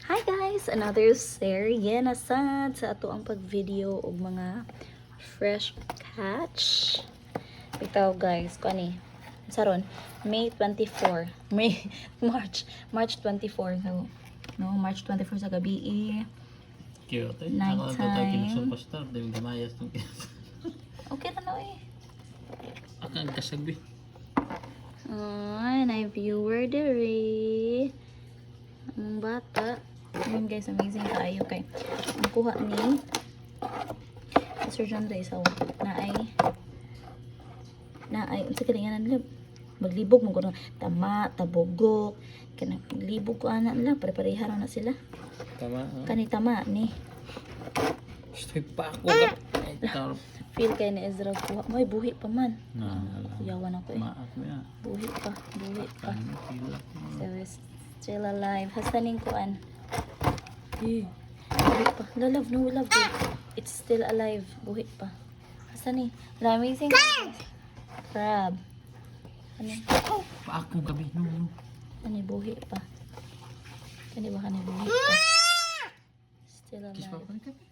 Hi guys! Another serye na sad sa ato ang pag-video og mga fresh catch. Bitaw guys, kani saron May 24. March 24 so no, March 24 sa gabi Cute eh. Night Ako tayo time. kinusupastar. Dahil gamayas ng okay na no eh. Akang kasabi. Ay, na viewer dere. Ang bata. Yun guys, amazing kaayo kay ang kuha ni Sir John Ray sa naay unsa kailangan nila maglibog mo kuno tama tabogok kanang libog ko ana nila pare-pareha na sila Tama. kani tama ni Gusto pa ako. feel kay ni Ezra kuha may buhi pa man Na. yawan ako eh Maaf mo yan. buhi pa Ano pila ko. so it's still alive hasaning kuan buhi pa love no love it. It's still alive buhi pa hasan ni amazing crab ano Pa ako gabi. No. kani buhi pa kani ba kani buhi pa still Kiss pa alive ako ni gabi.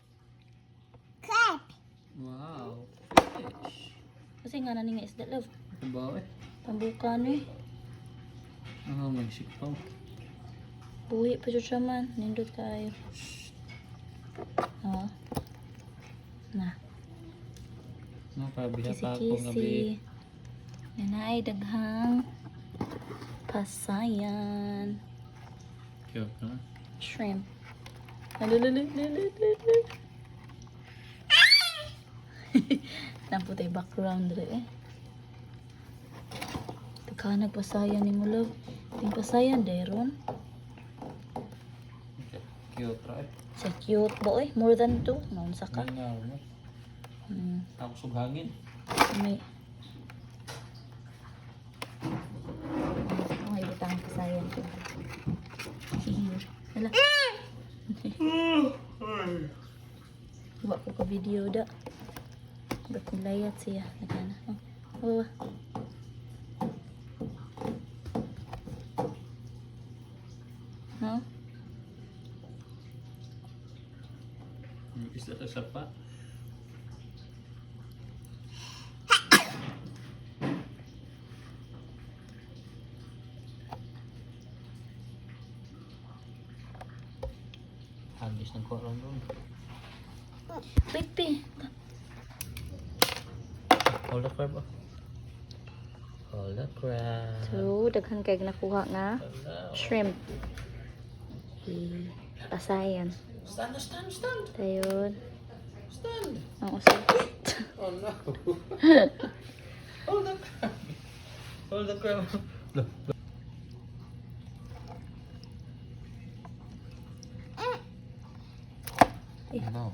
Wow. Fish. kasi nga nani nga isda love Ano ba eh? pambuka no eh Ano may sikpaw. buhi pa siya man nindot kayo oh na Nakabiha pa ako gabi. kisi-kisi yan ay daghang pasayan Cute na. shrimp namputay background rin eh teka nagpasayan ni mo love ting pasayan deron Cute right? sa cute boy more than two naon sa ka Ngaw mo. Ako sughangin. may ay butang pasayan ko here hala Iwa ko ka video da. Ba't nilayat siya? Nagana. Oh. Oh. Huh? Isa sa sapa. Habis ng koron doon. Pipi. Hold the crab. Hold the crab. So, daghan kay nakuha nga Hello. shrimp. Pasayan. Stand. Dayon. Stand. Ang usap. Oh no. Hold the crab. Hold the crab. Look. Eh. No.